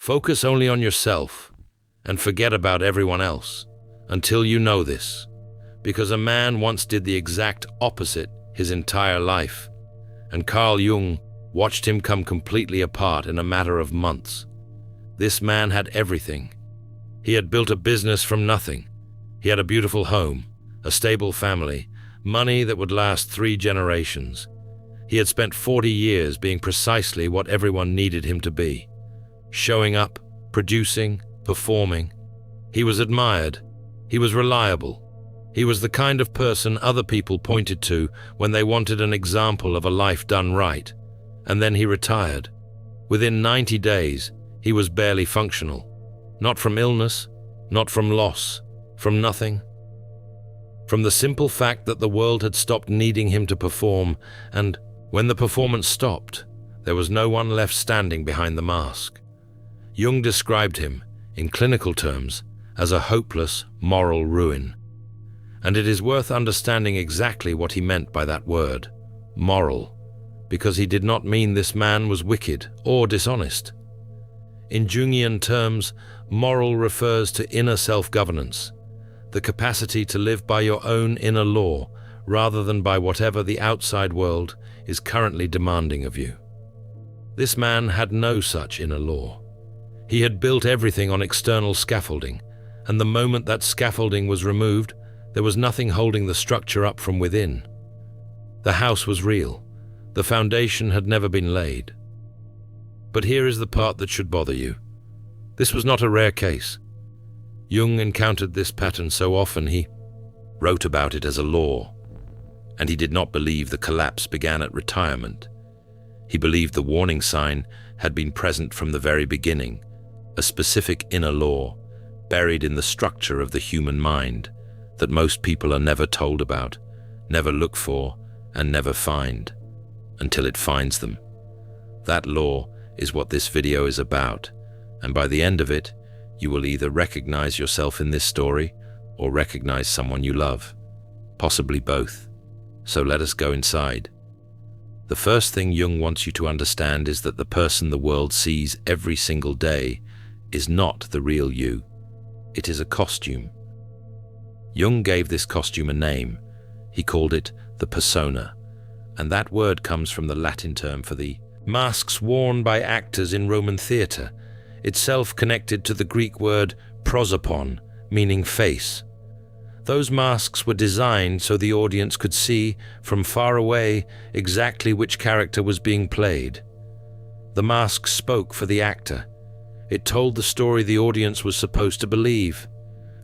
Focus only on yourself and forget about everyone else until you know this, because a man once did the exact opposite his entire life, and Carl Jung watched him come completely apart in a matter of months. This man had everything. He had built a business from nothing. He had a beautiful home, a stable family, money that would last 3 generations. He had spent 40 years being precisely what everyone needed him to be. Showing up, producing, performing. He was admired. He was reliable. He was the kind of person other people pointed to when they wanted an example of a life done right. And then he retired. Within 90 days, he was barely functional. Not from illness, not from loss, from nothing. From the simple fact that the world had stopped needing him to perform, and when the performance stopped, there was no one left standing behind the mask. Jung described him, in clinical terms, as a hopeless moral ruin. And it is worth understanding exactly what he meant by that word, moral, because he did not mean this man was wicked or dishonest. In Jungian terms, moral refers to inner self-governance, the capacity to live by your own inner law rather than by whatever the outside world is currently demanding of you. This man had no such inner law. He had built everything on external scaffolding, and the moment that scaffolding was removed, there was nothing holding the structure up from within. The house was real. The foundation had never been laid. But here is the part that should bother you. This was not a rare case. Jung encountered this pattern so often he wrote about it as a law, and he did not believe the collapse began at retirement. He believed the warning sign had been present from the very beginning, a specific inner law, buried in the structure of the human mind, that most people are never told about, never look for, and never find, until it finds them. That law is what this video is about, and by the end of it, you will either recognize yourself in this story or recognize someone you love, possibly both. So let us go inside. The first thing Jung wants you to understand is that the person the world sees every single day is not the real you. It is a costume. Jung gave this costume a name. He called it the persona, and that word comes from the Latin term for the masks worn by actors in Roman theatre, itself connected to the Greek word prosopon, meaning face. Those masks were designed so the audience could see from far away exactly which character was being played. The mask spoke for the actor. It told the story the audience was supposed to believe,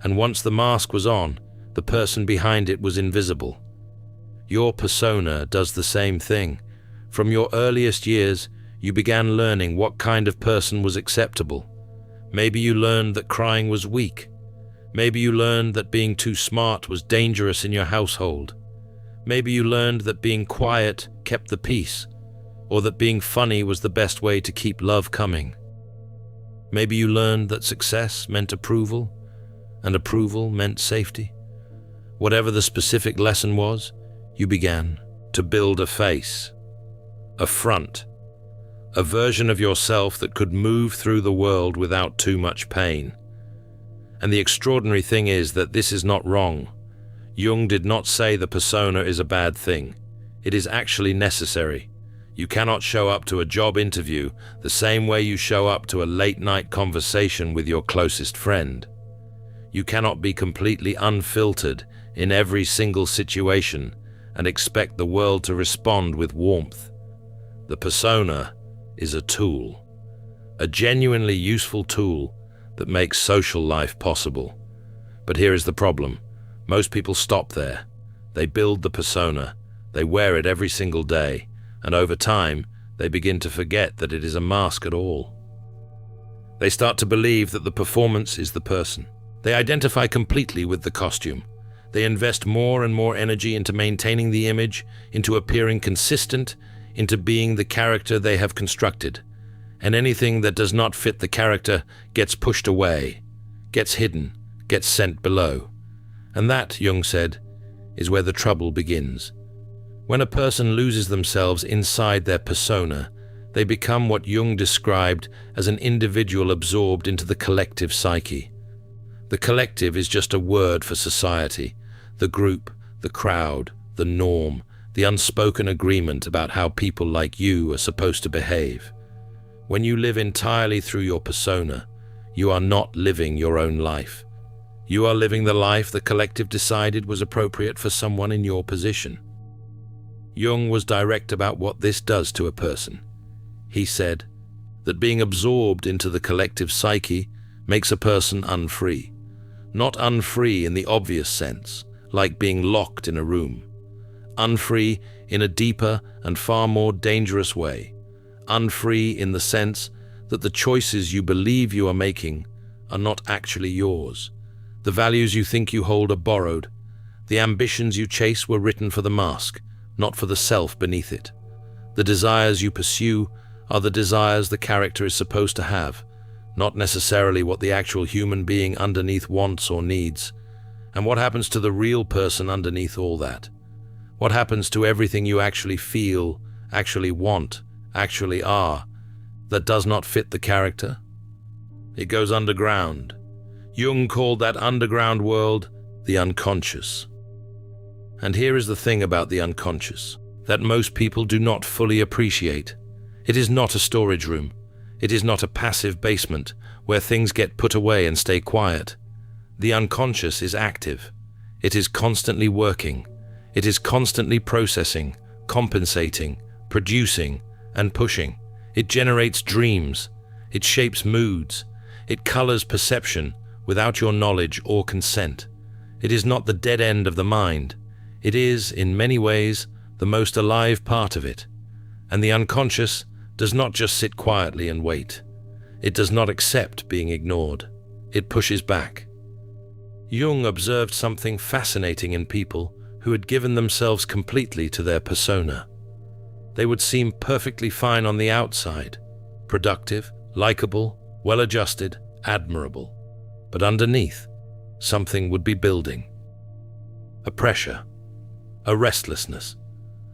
and once the mask was on, the person behind it was invisible. Your persona does the same thing. From your earliest years, you began learning what kind of person was acceptable. Maybe you learned that crying was weak. Maybe you learned that being too smart was dangerous in your household. Maybe you learned that being quiet kept the peace, or that being funny was the best way to keep love coming. Maybe you learned that success meant approval, and approval meant safety. Whatever the specific lesson was, you began to build a face, a front, a version of yourself that could move through the world without too much pain. And the extraordinary thing is that this is not wrong. Jung did not say the persona is a bad thing. It is actually necessary. You cannot show up to a job interview the same way you show up to a late-night conversation with your closest friend. You cannot be completely unfiltered in every single situation and expect the world to respond with warmth. The persona is a tool, a genuinely useful tool that makes social life possible. But here is the problem. Most people stop there. They build the persona, they wear it every single day, and over time, they begin to forget that it is a mask at all. They start to believe that the performance is the person. They identify completely with the costume. They invest more and more energy into maintaining the image, into appearing consistent, into being the character they have constructed. And anything that does not fit the character gets pushed away, gets hidden, gets sent below. And that, Jung said, is where the trouble begins. When a person loses themselves inside their persona, They become what Jung described as an individual absorbed into the collective psyche. The collective is just a word for society, the group, the crowd, the norm, the unspoken agreement about how people like you are supposed to behave. When you live entirely through your persona, you are not living your own life. You are living the life the collective decided was appropriate for someone in your position. Jung was direct about what this does to a person. He said that being absorbed into the collective psyche makes a person unfree. Not unfree in the obvious sense, like being locked in a room. Unfree in a deeper and far more dangerous way. Unfree in the sense that the choices you believe you are making are not actually yours. The values you think you hold are borrowed. The ambitions you chase were written for the mask, not for the self beneath it. The desires you pursue are the desires the character is supposed to have, not necessarily what the actual human being underneath wants or needs. And what happens to the real person underneath all that? What happens to everything you actually feel, actually want, actually are, that does not fit the character? It goes underground. Jung called that underground world the unconscious. And here is the thing about the unconscious that most people do not fully appreciate. It is not a storage room. It is not a passive basement where things get put away and stay quiet. The unconscious is active. It is constantly working. It is constantly processing, compensating, producing, and pushing. It generates dreams. It shapes moods. It colors perception without your knowledge or consent. It is not the dead end of the mind. It is, in many ways, the most alive part of it. And the unconscious does not just sit quietly and wait. It does not accept being ignored. It pushes back. Jung observed something fascinating in people who had given themselves completely to their persona. They would seem perfectly fine on the outside, productive, likable, well-adjusted, admirable. But underneath, something would be building. A pressure, a restlessness,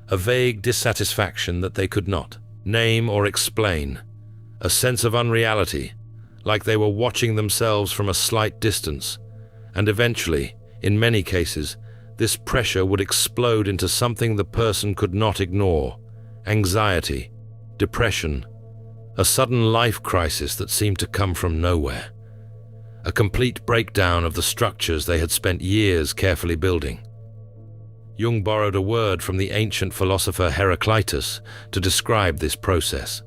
a vague dissatisfaction that they could not name or explain, a sense of unreality, like they were watching themselves from a slight distance, and eventually, in many cases, this pressure would explode into something the person could not ignore: anxiety, depression, a sudden life crisis that seemed to come from nowhere, a complete breakdown of the structures they had spent years carefully building. Jung borrowed a word from the ancient philosopher Heraclitus to describe this process.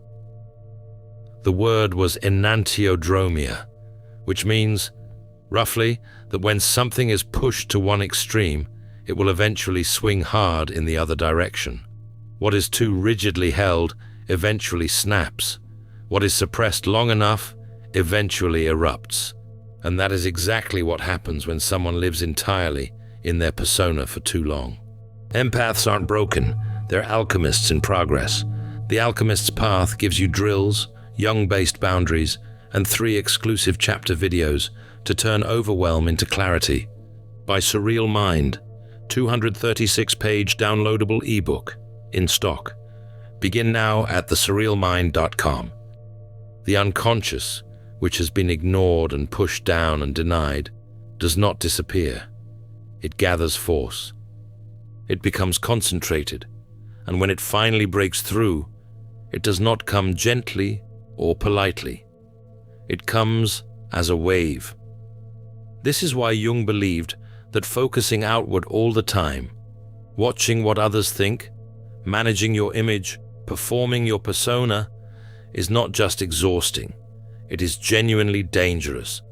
The word was enantiodromia, which means, roughly, that when something is pushed to one extreme, it will eventually swing hard in the other direction. What is too rigidly held eventually snaps. What is suppressed long enough eventually erupts. And that is exactly what happens when someone lives entirely in their persona for too long. Empaths aren't broken, they're alchemists in progress. The Alchemist's Path gives you drills, Jung-based boundaries, and 3 exclusive chapter videos to turn overwhelm into clarity. By Surreal Mind, 236-page downloadable ebook, in stock. Begin now at thesurrealmind.com. The unconscious, which has been ignored and pushed down and denied, does not disappear. It gathers force. It becomes concentrated, and when it finally breaks through, it does not come gently or politely. It comes as a wave. This is why Jung believed that focusing outward all the time, watching what others think, managing your image, performing your persona, is not just exhausting, it is genuinely dangerous,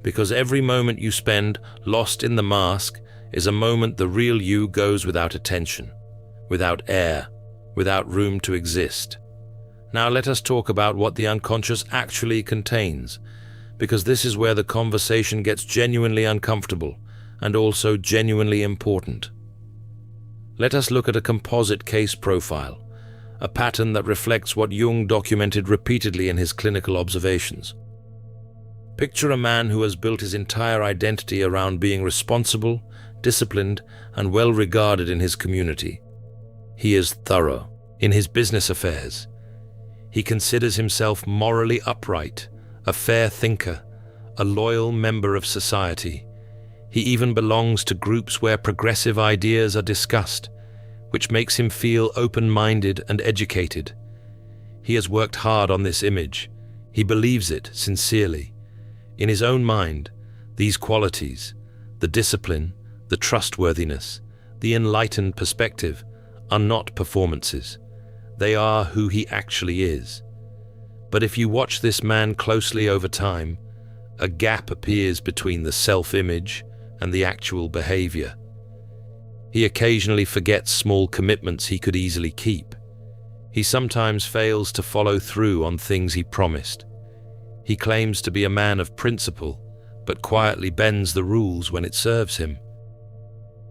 because every moment you spend lost in the mask is a moment the real you goes without attention, without air, without room to exist. Now let us talk about what the unconscious actually contains, because this is where the conversation gets genuinely uncomfortable and also genuinely important. Let us look at a composite case profile, a pattern that reflects what Jung documented repeatedly in his clinical observations. Picture a man who has built his entire identity around being responsible, disciplined, and well regarded in his community. He is thorough in his business affairs. He considers himself morally upright, a fair thinker, a loyal member of society. He even belongs to groups where progressive ideas are discussed, which makes him feel open-minded and educated. He has worked hard on this image. He believes it sincerely. In his own mind, these qualities, the discipline, the trustworthiness, the enlightened perspective, are not performances. They are who he actually is. But if you watch this man closely over time, a gap appears between the self-image and the actual behavior. He occasionally forgets small commitments he could easily keep. He sometimes fails to follow through on things he promised. He claims to be a man of principle, but quietly bends the rules when it serves him.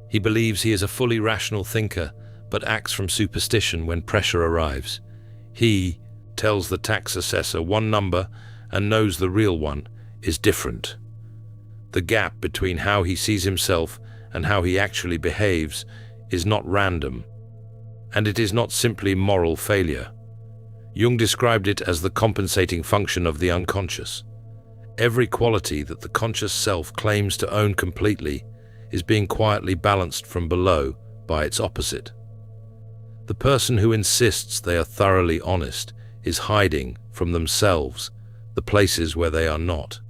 He believes he is a fully rational thinker, but acts from superstition when pressure arrives. He tells the tax assessor one number and knows the real one is different. The gap between how he sees himself and how he actually behaves is not random, and it is not simply moral failure. Jung described it as the compensating function of the unconscious. Every quality that the conscious self claims to own completely is being quietly balanced from below by its opposite. The person who insists they are thoroughly honest is hiding from themselves the places where they are not.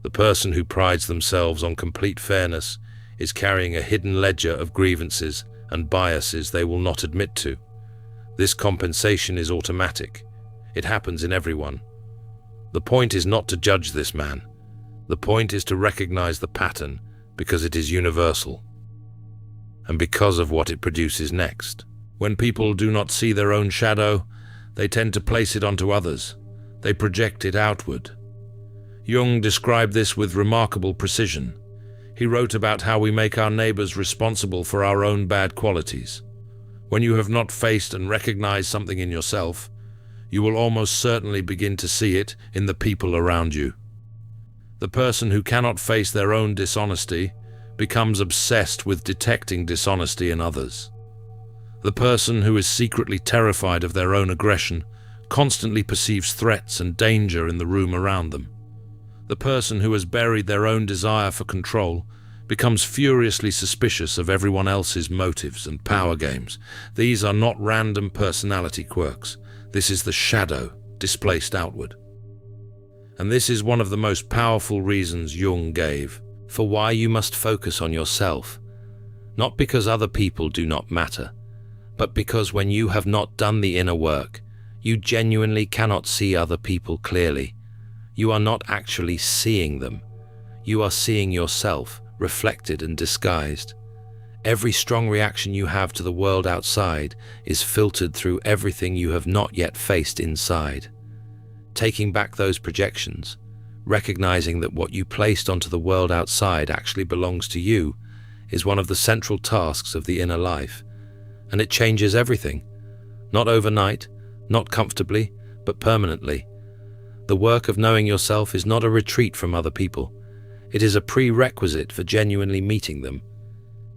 The person who prides themselves on complete fairness is carrying a hidden ledger of grievances and biases they will not admit to. This compensation is automatic. It happens in everyone. The point is not to judge this man. The point is to recognize the pattern because it is universal and because of what it produces next. When people do not see their own shadow, they tend to place it onto others. They project it outward. Jung described this with remarkable precision. He wrote about how we make our neighbors responsible for our own bad qualities. When you have not faced and recognized something in yourself, you will almost certainly begin to see it in the people around you. The person who cannot face their own dishonesty becomes obsessed with detecting dishonesty in others. The person who is secretly terrified of their own aggression constantly perceives threats and danger in the room around them. The person who has buried their own desire for control becomes furiously suspicious of everyone else's motives and power games. These are not random personality quirks. This is the shadow displaced outward. And this is one of the most powerful reasons Jung gave for why you must focus on yourself. Not because other people do not matter, but because when you have not done the inner work, you genuinely cannot see other people clearly. You are not actually seeing them. You are seeing yourself, reflected and disguised. Every strong reaction you have to the world outside is filtered through everything you have not yet faced inside. Taking back those projections, recognizing that what you placed onto the world outside actually belongs to you, is one of the central tasks of the inner life. And it changes everything. Not overnight, not comfortably, but permanently. The work of knowing yourself is not a retreat from other people. It is a prerequisite for genuinely meeting them.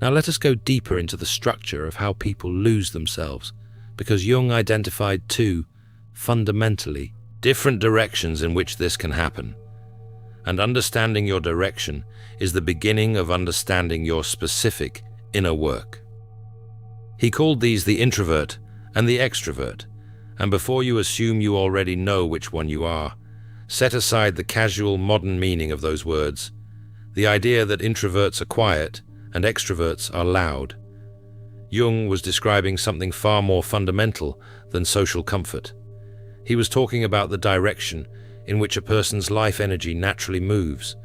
Now let us go deeper into the structure of how people lose themselves, because Jung identified two, fundamentally, different directions in which this can happen. And understanding your direction is the beginning of understanding your specific inner work. He called these the introvert and the extrovert, and before you assume you already know which one you are, set aside the casual modern meaning of those words, the idea that introverts are quiet and extroverts are loud. Jung was describing something far more fundamental than social comfort. He was talking about the direction in which a person's life energy naturally moves,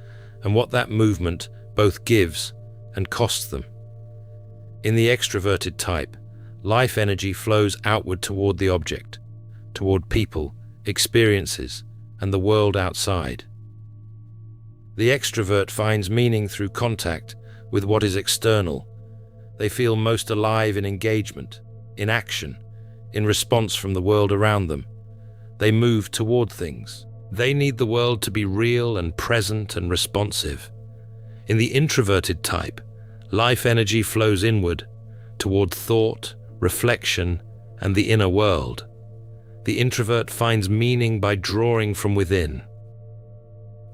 and what that movement both gives and costs them. In the extroverted type, life energy flows outward toward the object, toward people, experiences, and the world outside. The extrovert finds meaning through contact with what is external. They feel most alive in engagement, in action, in response from the world around them. They move toward things. They need the world to be real and present and responsive. In the introverted type, life energy flows inward, toward thought, reflection, and the inner world. The introvert finds meaning by drawing from within.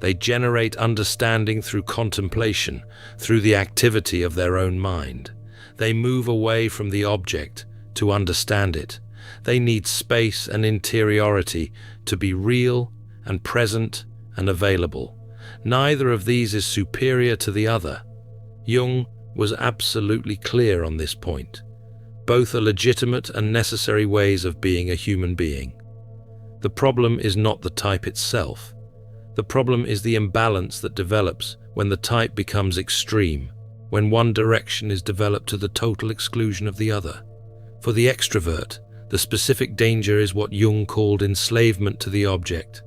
They generate understanding through contemplation, through the activity of their own mind. They move away from the object to understand it. They need space and interiority to be real and present and available. Neither of these is superior to the other. Jung was absolutely clear on this point. Both are legitimate and necessary ways of being a human being. The problem is not the type itself. The problem is the imbalance that develops when the type becomes extreme, when one direction is developed to the total exclusion of the other. For the extrovert, the specific danger is what Jung called enslavement to the object.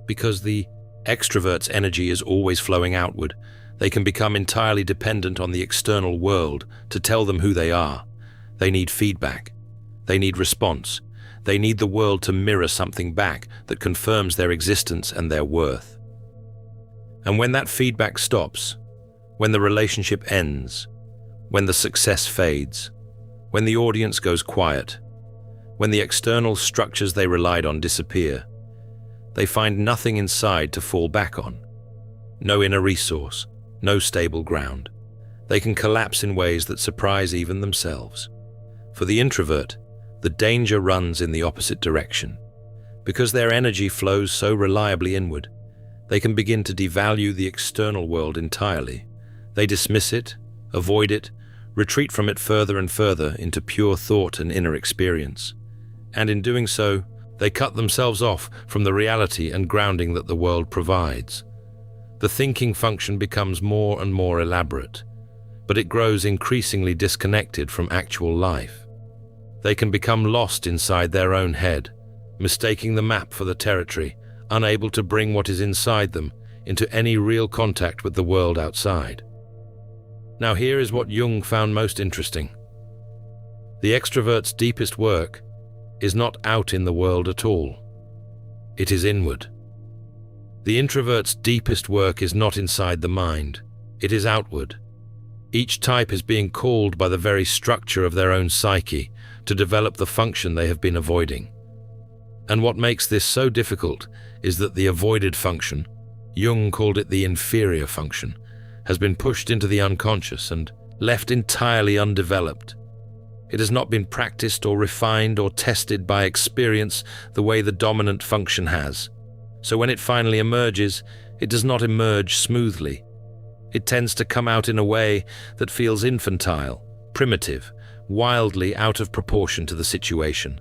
Because the extrovert's energy is always flowing outward, they can become entirely dependent on the external world to tell them who they are. They need feedback. They need response. They need the world to mirror something back that confirms their existence and their worth. And when that feedback stops, when the relationship ends, when the success fades, when the audience goes quiet, when the external structures they relied on disappear, they find nothing inside to fall back on. No inner resource, no stable ground. They can collapse in ways that surprise even themselves. For the introvert, the danger runs in the opposite direction. Because their energy flows so reliably inward, they can begin to devalue the external world entirely. They dismiss it, avoid it, retreat from it further and further into pure thought and inner experience. And in doing so, they cut themselves off from the reality and grounding that the world provides. The thinking function becomes more and more elaborate, but it grows increasingly disconnected from actual life. They can become lost inside their own head, mistaking the map for the territory, unable to bring what is inside them into any real contact with the world outside. Now here is what Jung found most interesting. The extrovert's deepest work is not out in the world at all. It is inward. The introvert's deepest work is not inside the mind. It is outward. Each type is being called by the very structure of their own psyche to develop the function they have been avoiding. And what makes this so difficult is that the avoided function, Jung called it the inferior function, has been pushed into the unconscious and left entirely undeveloped. It has not been practiced or refined or tested by experience the way the dominant function has. So when it finally emerges, it does not emerge smoothly. It tends to come out in a way that feels infantile, primitive, wildly out of proportion to the situation.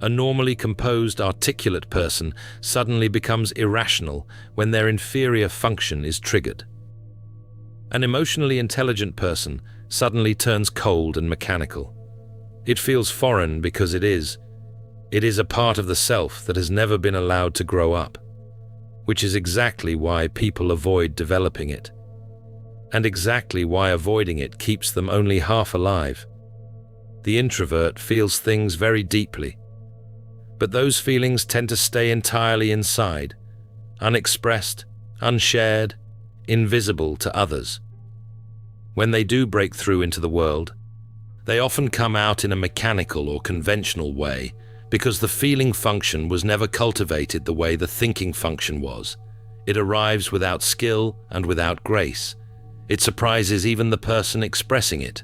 A normally composed, articulate person suddenly becomes irrational when their inferior function is triggered. An emotionally intelligent person suddenly turns cold and mechanical. It feels foreign because it is a part of the self that has never been allowed to grow up, which is exactly why people avoid developing it, and exactly why avoiding it keeps them only half alive. The introvert feels things very deeply, but those feelings tend to stay entirely inside, unexpressed, unshared, invisible to others. When they do break through into the world, they often come out in a mechanical or conventional way because the feeling function was never cultivated the way the thinking function was. It arrives without skill and without grace. It surprises even the person expressing it.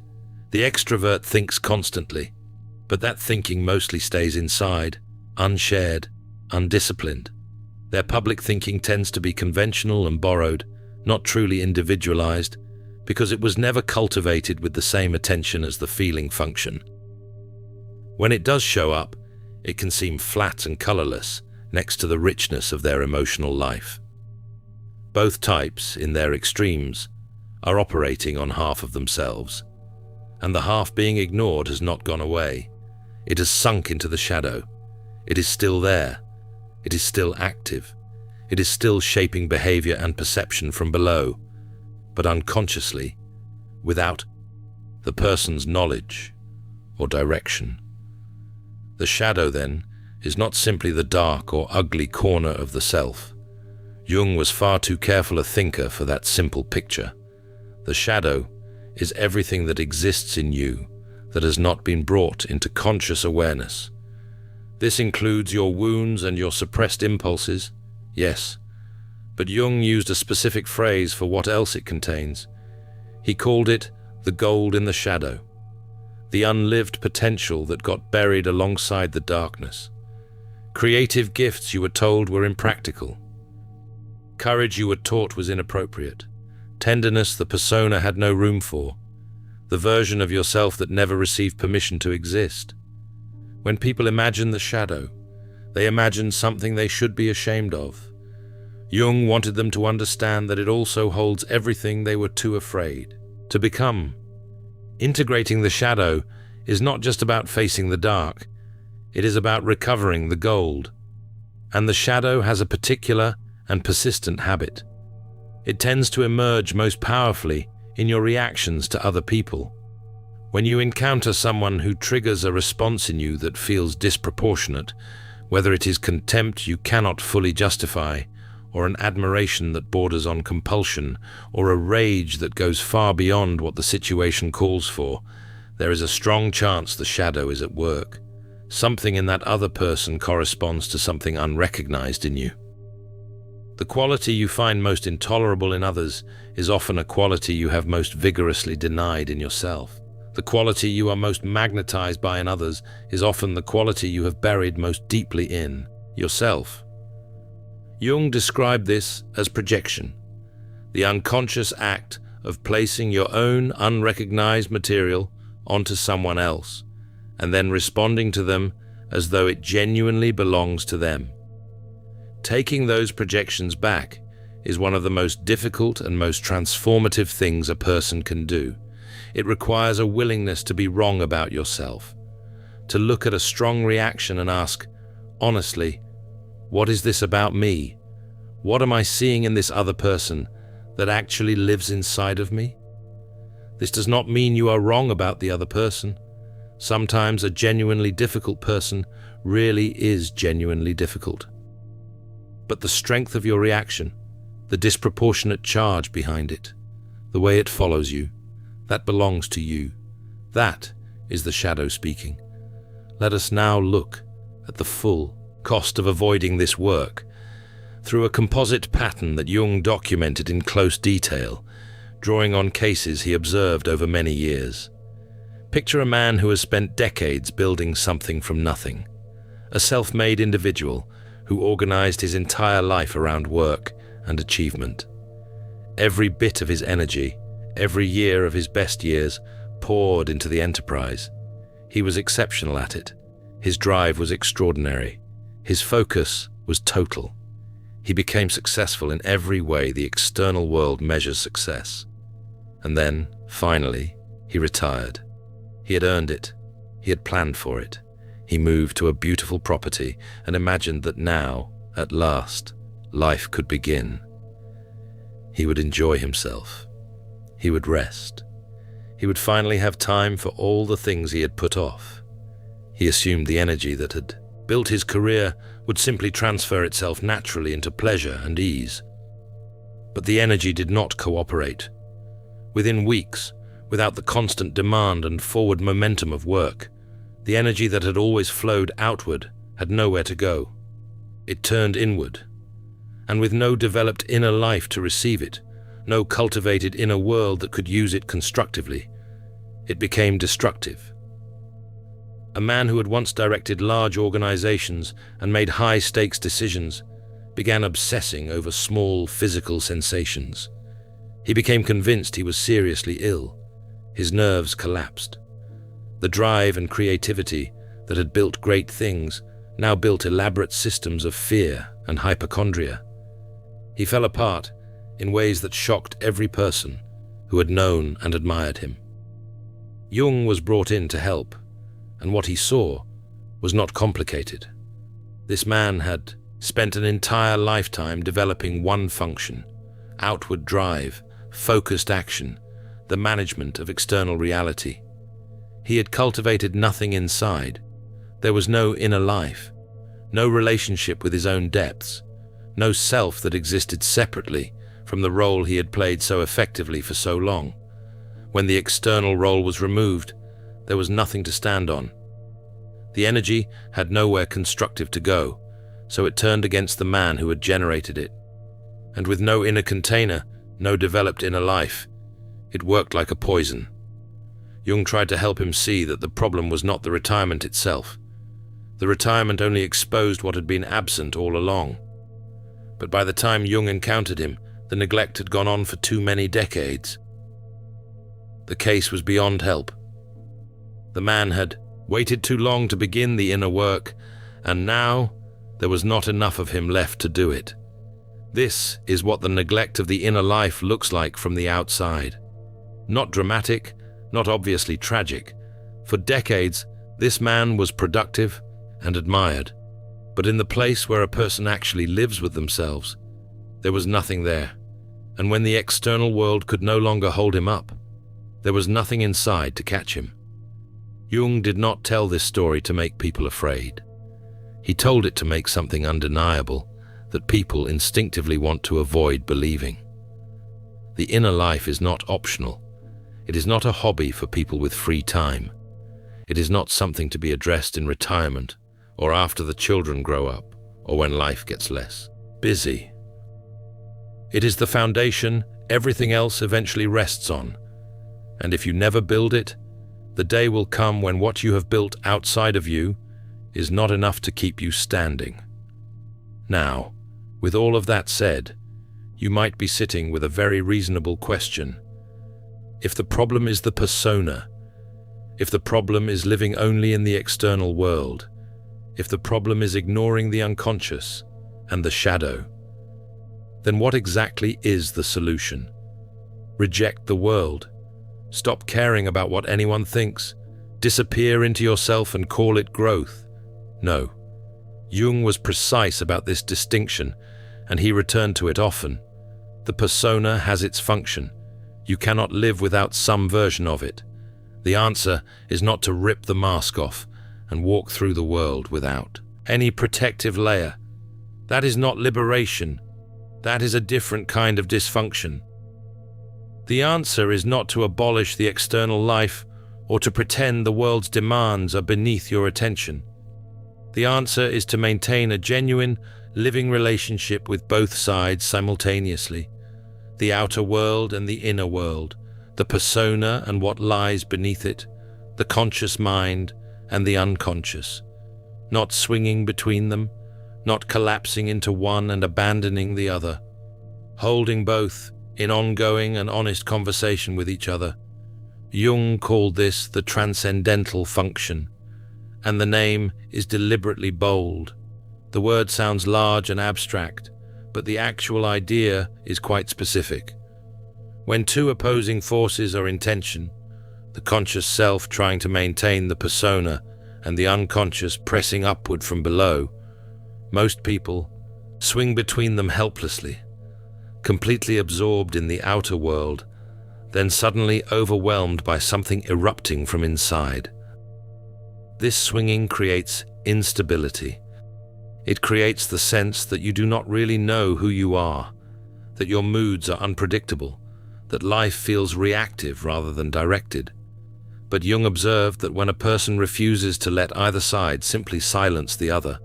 The extrovert thinks constantly, but that thinking mostly stays inside, unshared, undisciplined. Their public thinking tends to be conventional and borrowed, not truly individualized, because it was never cultivated with the same attention as the feeling function. When it does show up, it can seem flat and colorless next to the richness of their emotional life. Both types, in their extremes, are operating on half of themselves, and the half being ignored has not gone away. It has sunk into the shadow. It is still there. It is still active. It is still shaping behavior and perception from below, but unconsciously, without the person's knowledge or direction. The shadow, then, is not simply the dark or ugly corner of the self. Jung was far too careful a thinker for that simple picture. The shadow is everything that exists in you that has not been brought into conscious awareness. This includes your wounds and your suppressed impulses, yes, but Jung used a specific phrase for what else it contains. He called it the gold in the shadow, the unlived potential that got buried alongside the darkness. Creative gifts you were told were impractical. Courage you were taught was inappropriate. Tenderness the persona had no room for. The version of yourself that never received permission to exist. When people imagine the shadow, they imagine something they should be ashamed of. Jung wanted them to understand that it also holds everything they were too afraid to become. Integrating the shadow is not just about facing the dark, it is about recovering the gold. And the shadow has a particular and persistent habit. It tends to emerge most powerfully in your reactions to other people. When you encounter someone who triggers a response in you that feels disproportionate, whether it is contempt you cannot fully justify, or an admiration that borders on compulsion, or a rage that goes far beyond what the situation calls for, there is a strong chance the shadow is at work. Something in that other person corresponds to something unrecognized in you. The quality you find most intolerable in others is often a quality you have most vigorously denied in yourself. The quality you are most magnetized by in others is often the quality you have buried most deeply in yourself. Jung described this as projection, the unconscious act of placing your own unrecognized material onto someone else, and then responding to them as though it genuinely belongs to them. Taking those projections back is one of the most difficult and most transformative things a person can do. It requires a willingness to be wrong about yourself, to look at a strong reaction and ask, honestly, what is this about me? What am I seeing in this other person that actually lives inside of me? This does not mean you are wrong about the other person. Sometimes a genuinely difficult person really is genuinely difficult. But the strength of your reaction, the disproportionate charge behind it, the way it follows you, that belongs to you. That is the shadow speaking. Let us now look at the full cost of avoiding this work through a composite pattern that Jung documented in close detail, drawing on cases he observed over many years. Picture a man who has spent decades building something from nothing, a self-made individual who organized his entire life around work and achievement. Every bit of his energy, every year of his best years, poured into the enterprise. He was exceptional at it. His drive was extraordinary. His focus was total. He became successful in every way the external world measures success. And then, finally, he retired. He had earned it. He had planned for it. He moved to a beautiful property and imagined that now, at last, life could begin. He would enjoy himself. He would rest. He would finally have time for all the things he had put off. He assumed the energy that had built his career would simply transfer itself naturally into pleasure and ease. But the energy did not cooperate. Within weeks, without the constant demand and forward momentum of work, the energy that had always flowed outward had nowhere to go. It turned inward, and with no developed inner life to receive it, no cultivated inner world that could use it constructively, it became destructive. A man who had once directed large organizations and made high-stakes decisions began obsessing over small physical sensations. He became convinced he was seriously ill. His nerves collapsed. The drive and creativity that had built great things now built elaborate systems of fear and hypochondria. He fell apart in ways that shocked every person who had known and admired him. Jung was brought in to help, and what he saw was not complicated. This man had spent an entire lifetime developing one function: outward drive, focused action, the management of external reality. He had cultivated nothing inside. There was no inner life, no relationship with his own depths, no self that existed separately from the role he had played so effectively for so long. When the external role was removed, there was nothing to stand on. The energy had nowhere constructive to go, so it turned against the man who had generated it. And with no inner container, no developed inner life, it worked like a poison. Jung tried to help him see that the problem was not the retirement itself. The retirement only exposed what had been absent all along. But by the time Jung encountered him, the neglect had gone on for too many decades. The case was beyond help. The man had waited too long to begin the inner work, and now there was not enough of him left to do it. This is what the neglect of the inner life looks like from the outside. Not dramatic, not obviously tragic. For decades, this man was productive and admired. But in the place where a person actually lives with themselves, there was nothing there. And when the external world could no longer hold him up, there was nothing inside to catch him. Jung did not tell this story to make people afraid. He told it to make something undeniable that people instinctively want to avoid believing. The inner life is not optional. It is not a hobby for people with free time. It is not something to be addressed in retirement or after the children grow up or when life gets less busy. It is the foundation everything else eventually rests on. And if you never build it, the day will come when what you have built outside of you is not enough to keep you standing. Now, with all of that said, you might be sitting with a very reasonable question. If the problem is the persona, if the problem is living only in the external world, if the problem is ignoring the unconscious and the shadow, then what exactly is the solution? Reject the world. Stop caring about what anyone thinks. Disappear into yourself and call it growth. No. Jung was precise about this distinction, and he returned to it often. The persona has its function. You cannot live without some version of it. The answer is not to rip the mask off and walk through the world without any protective layer. That is not liberation. That is a different kind of dysfunction. The answer is not to abolish the external life or to pretend the world's demands are beneath your attention. The answer is to maintain a genuine, living relationship with both sides simultaneously, the outer world and the inner world, the persona and what lies beneath it, the conscious mind and the unconscious, not swinging between them, not collapsing into one and abandoning the other, holding both in ongoing and honest conversation with each other. Jung called this the transcendental function, and the name is deliberately bold. The word sounds large and abstract, but the actual idea is quite specific. When two opposing forces are in tension, the conscious self trying to maintain the persona and the unconscious pressing upward from below, most people swing between them helplessly, completely absorbed in the outer world, then suddenly overwhelmed by something erupting from inside. This swinging creates instability. It creates the sense that you do not really know who you are, that your moods are unpredictable, that life feels reactive rather than directed. But Jung observed that when a person refuses to let either side simply silence the other,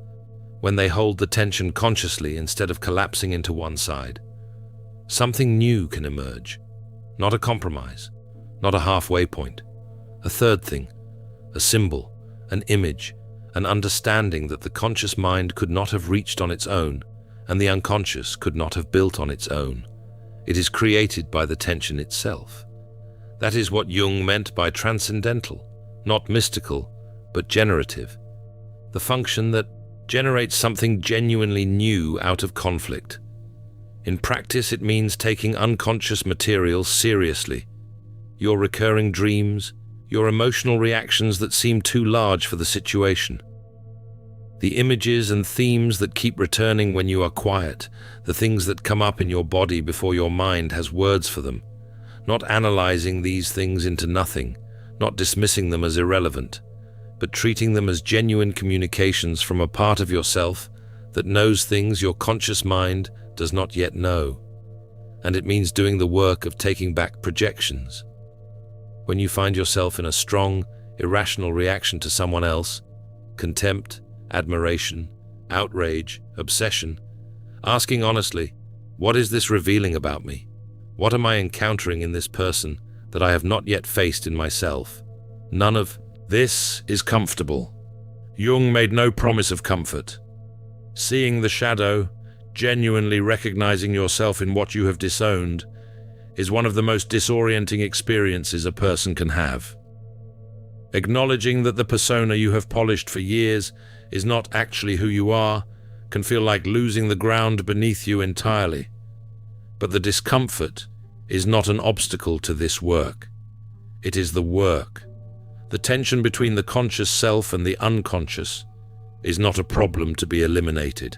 when they hold the tension consciously instead of collapsing into one side, something new can emerge. Not a compromise, not a halfway point. A third thing, a symbol, an image, an understanding that the conscious mind could not have reached on its own, and the unconscious could not have built on its own. It is created by the tension itself. That is what Jung meant by transcendental, not mystical, but generative. The function that generates something genuinely new out of conflict. In practice, it means taking unconscious material seriously. Your recurring dreams, your emotional reactions that seem too large for the situation. The images and themes that keep returning when you are quiet, the things that come up in your body before your mind has words for them. Not analyzing these things into nothing, not dismissing them as irrelevant, but treating them as genuine communications from a part of yourself that knows things your conscious mind does not yet know. And it means doing the work of taking back projections. When you find yourself in a strong, irrational reaction to someone else, contempt, admiration, outrage, obsession, asking honestly, what is this revealing about me? What am I encountering in this person that I have not yet faced in myself? None of this is comfortable. Jung made no promise of comfort. Seeing the shadow, genuinely recognizing yourself in what you have disowned, is one of the most disorienting experiences a person can have. Acknowledging that the persona you have polished for years is not actually who you are can feel like losing the ground beneath you entirely. But the discomfort is not an obstacle to this work. It is the work. The tension between the conscious self and the unconscious is not a problem to be eliminated.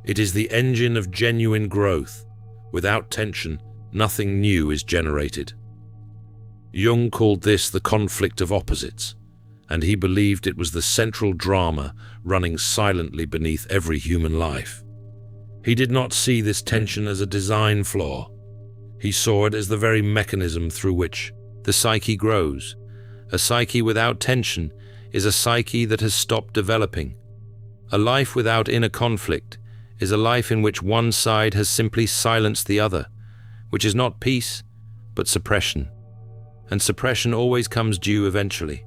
It is the engine of genuine growth. Without tension, nothing new is generated. Jung called this the conflict of opposites, and he believed it was the central drama running silently beneath every human life. He did not see this tension as a design flaw. He saw it as the very mechanism through which the psyche grows. A psyche without tension is a psyche that has stopped developing. A life without inner conflict is a life in which one side has simply silenced the other, which is not peace, but suppression. And suppression always comes due eventually.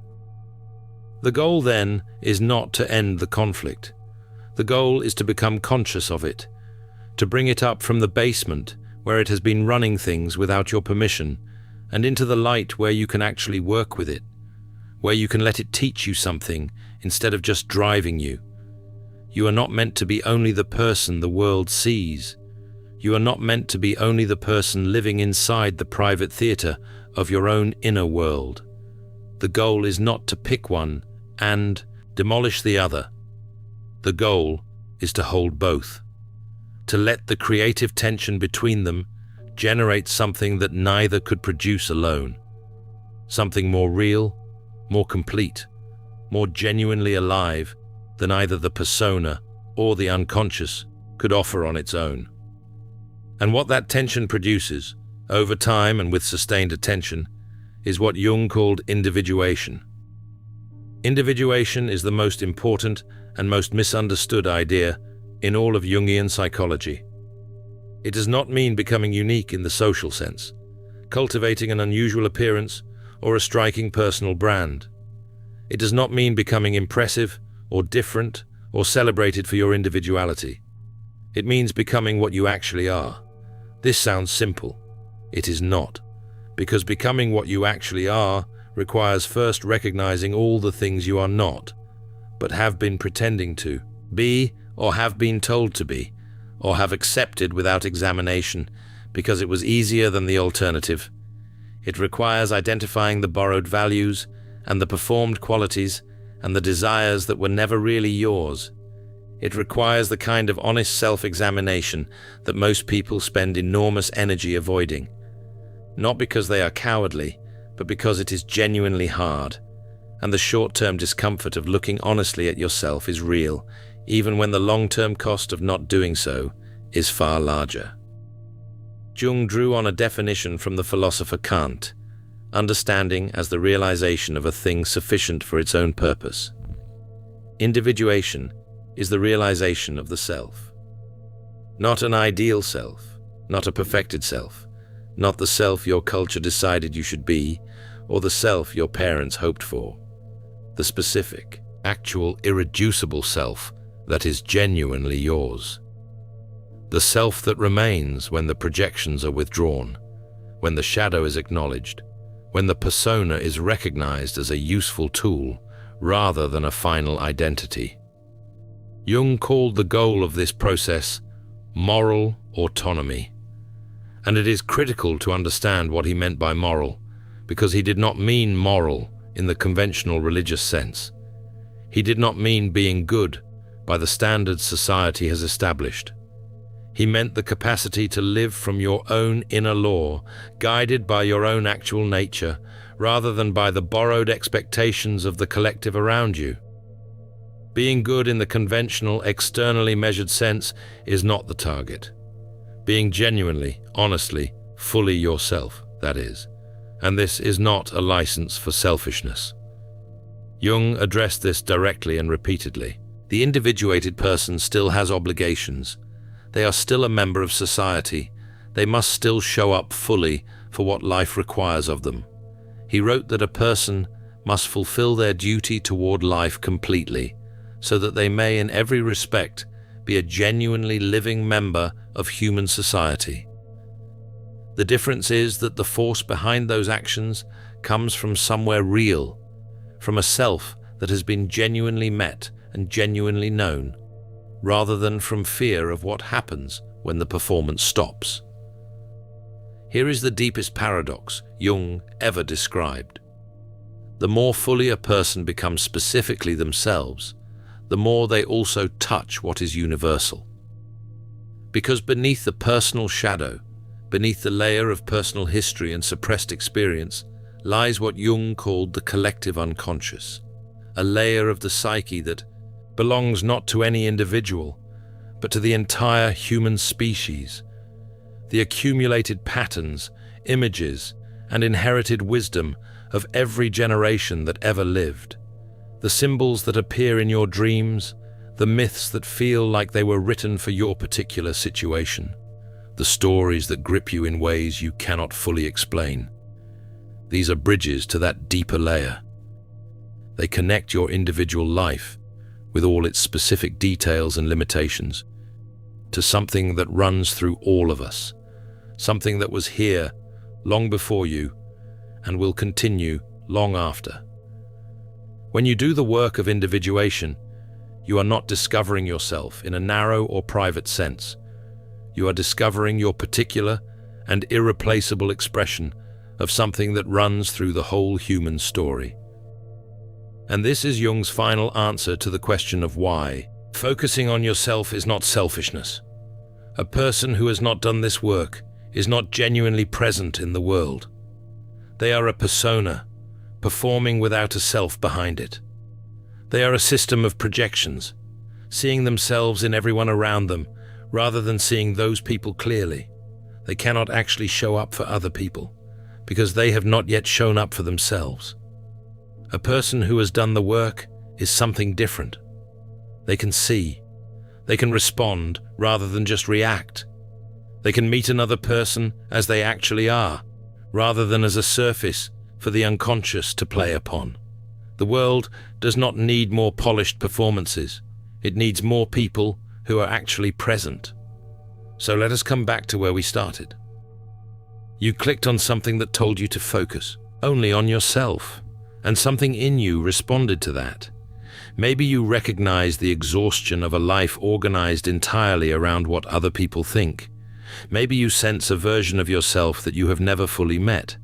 The goal then is not to end the conflict. The goal is to become conscious of it, to bring it up from the basement where it has been running things without your permission, and into the light where you can actually work with it, where you can let it teach you something instead of just driving you. You are not meant to be only the person the world sees. You are not meant to be only the person living inside the private theater of your own inner world. The goal is not to pick one and demolish the other. The goal is to hold both, to let the creative tension between them generate something that neither could produce alone, something more real, more complete, more genuinely alive than either the persona or the unconscious could offer on its own. And what that tension produces, over time and with sustained attention, is what Jung called individuation. Individuation is the most important and most misunderstood idea in all of Jungian psychology. It does not mean becoming unique in the social sense, cultivating an unusual appearance or a striking personal brand. It does not mean becoming impressive or different or celebrated for your individuality. It means becoming what you actually are. This sounds simple. It is not, because becoming what you actually are requires first recognizing all the things you are not, but have been pretending to be, or have been told to be, or have accepted without examination because it was easier than the alternative. It requires identifying the borrowed values and the performed qualities and the desires that were never really yours. It requires the kind of honest self-examination that most people spend enormous energy avoiding, not because they are cowardly, but because it is genuinely hard, and the short-term discomfort of looking honestly at yourself is real, even when the long-term cost of not doing so is far larger. Jung drew on a definition from the philosopher Kant, understanding as the realization of a thing sufficient for its own purpose. Individuation is the realization of the self. Not an ideal self, not a perfected self, not the self your culture decided you should be, or the self your parents hoped for. The specific, actual, irreducible self that is genuinely yours. The self that remains when the projections are withdrawn, when the shadow is acknowledged, when the persona is recognized as a useful tool rather than a final identity. Jung called the goal of this process moral autonomy. And it is critical to understand what he meant by moral, because he did not mean moral in the conventional religious sense. He did not mean being good by the standards society has established. He meant the capacity to live from your own inner law, guided by your own actual nature, rather than by the borrowed expectations of the collective around you. Being good in the conventional, externally measured sense is not the target. Being genuinely, honestly, fully yourself, that is. And this is not a license for selfishness. Jung addressed this directly and repeatedly. The individuated person still has obligations. They are still a member of society. They must still show up fully for what life requires of them. He wrote that a person must fulfill their duty toward life completely, so that they may in every respect be a genuinely living member of human society. The difference is that the force behind those actions comes from somewhere real, from a self that has been genuinely met and genuinely known, rather than from fear of what happens when the performance stops. Here is the deepest paradox Jung ever described. The more fully a person becomes specifically themselves, the more they also touch what is universal. Because beneath the personal shadow, beneath the layer of personal history and suppressed experience, lies what Jung called the collective unconscious, a layer of the psyche that belongs not to any individual, but to the entire human species. The accumulated patterns, images, and inherited wisdom of every generation that ever lived. The symbols that appear in your dreams, the myths that feel like they were written for your particular situation, the stories that grip you in ways you cannot fully explain. These are bridges to that deeper layer. They connect your individual life, with all its specific details and limitations, to something that runs through all of us, something that was here long before you and will continue long after. When you do the work of individuation, you are not discovering yourself in a narrow or private sense. You are discovering your particular and irreplaceable expression of something that runs through the whole human story. And this is Jung's final answer to the question of why. Focusing on yourself is not selfishness. A person who has not done this work is not genuinely present in the world. They are a persona, performing without a self behind it. They are a system of projections, seeing themselves in everyone around them, rather than seeing those people clearly. They cannot actually show up for other people, because they have not yet shown up for themselves. A person who has done the work is something different. They can see. They can respond rather than just react. They can meet another person as they actually are, rather than as a surface for the unconscious to play upon. The world does not need more polished performances. It needs more people who are actually present. So let us come back to where we started. You clicked on something that told you to focus only on yourself, and something in you responded to that. Maybe you recognize the exhaustion of a life organized entirely around what other people think. Maybe you sense a version of yourself that you have never fully met.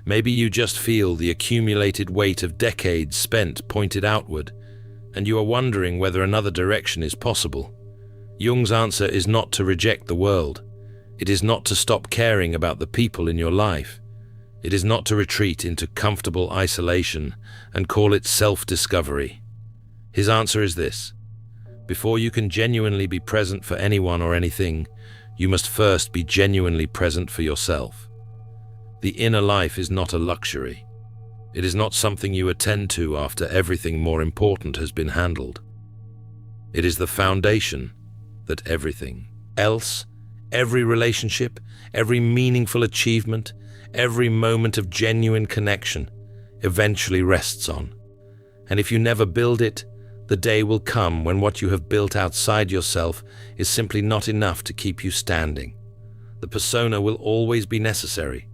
Maybe you just feel the accumulated weight of decades spent pointed outward, and you are wondering whether another direction is possible. Jung's answer is not to reject the world. It is not to stop caring about the people in your life. It is not to retreat into comfortable isolation and call it self-discovery. His answer is this: before you can genuinely be present for anyone or anything, you must first be genuinely present for yourself. The inner life is not a luxury. It is not something you attend to after everything more important has been handled. It is the foundation that everything else, every relationship, every meaningful achievement, every moment of genuine connection, eventually rests on. And if you never build it, the day will come when what you have built outside yourself is simply not enough to keep you standing. The persona will always be necessary.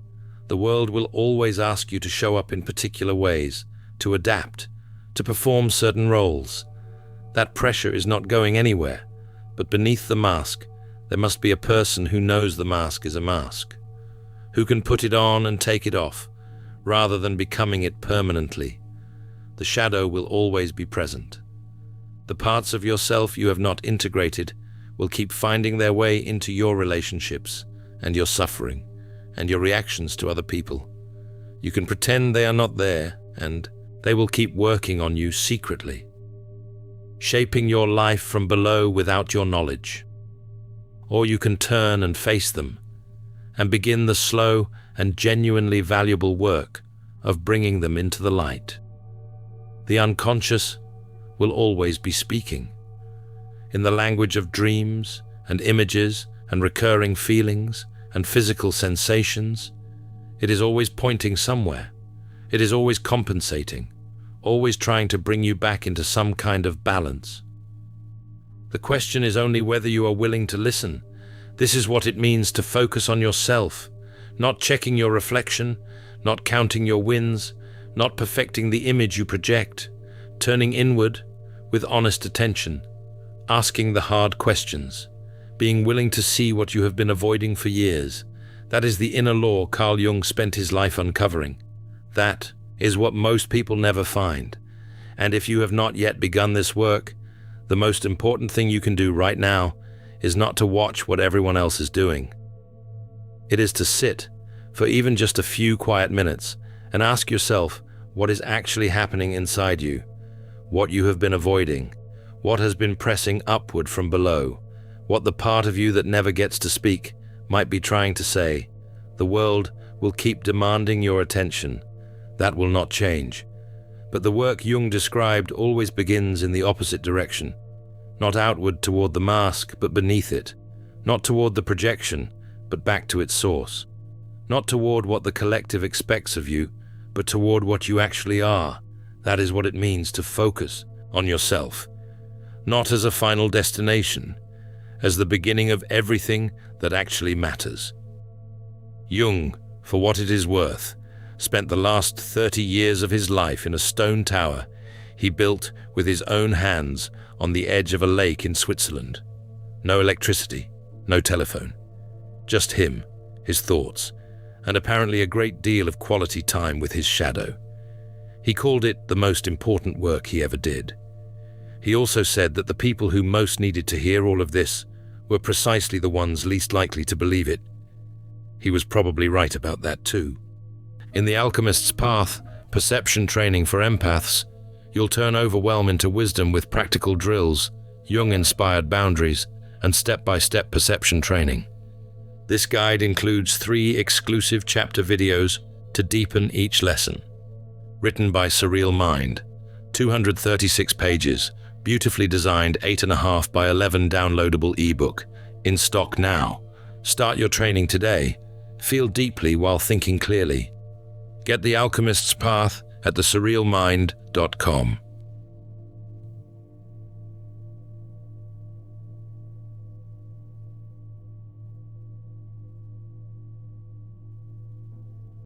The world will always ask you to show up in particular ways, to adapt, to perform certain roles. That pressure is not going anywhere, but beneath the mask, there must be a person who knows the mask is a mask, who can put it on and take it off, rather than becoming it permanently. The shadow will always be present. The parts of yourself you have not integrated will keep finding their way into your relationships and your suffering and your reactions to other people. You can pretend they are not there, and they will keep working on you secretly, shaping your life from below without your knowledge. Or you can turn and face them and begin the slow and genuinely valuable work of bringing them into the light. The unconscious will always be speaking. In the language of dreams and images and recurring feelings and physical sensations, it is always pointing somewhere. It is always compensating, always trying to bring you back into some kind of balance. The question is only whether you are willing to listen. This is what it means to focus on yourself, not checking your reflection, not counting your wins, not perfecting the image you project, turning inward with honest attention, asking the hard questions, being willing to see what you have been avoiding for years. That is the inner law Carl Jung spent his life uncovering. That is what most people never find. And if you have not yet begun this work, the most important thing you can do right now is not to watch what everyone else is doing. It is to sit for even just a few quiet minutes and ask yourself what is actually happening inside you, what you have been avoiding, what has been pressing upward from below, what the part of you that never gets to speak might be trying to say. The world will keep demanding your attention. That will not change. But the work Jung described always begins in the opposite direction, not outward toward the mask, but beneath it, not toward the projection, but back to its source, not toward what the collective expects of you, but toward what you actually are. That is what it means to focus on yourself, not as a final destination, as the beginning of everything that actually matters. Jung, for what it is worth, spent the last 30 years of his life in a stone tower he built with his own hands on the edge of a lake in Switzerland. No electricity, no telephone. Just him, his thoughts, and apparently a great deal of quality time with his shadow. He called it the most important work he ever did. He also said that the people who most needed to hear all of this were precisely the ones least likely to believe it. He was probably right about that too. In The Alchemist's Path, perception training for empaths, you'll turn overwhelm into wisdom with practical drills, Jung-inspired boundaries, and step-by-step perception training. This guide includes 3 exclusive chapter videos to deepen each lesson. Written by Surreal Mind, 236 pages, beautifully designed 8.5 by 11 downloadable ebook, in stock now. Start your training today. Feel deeply while thinking clearly. Get The Alchemist's Path at thesurrealmind.com.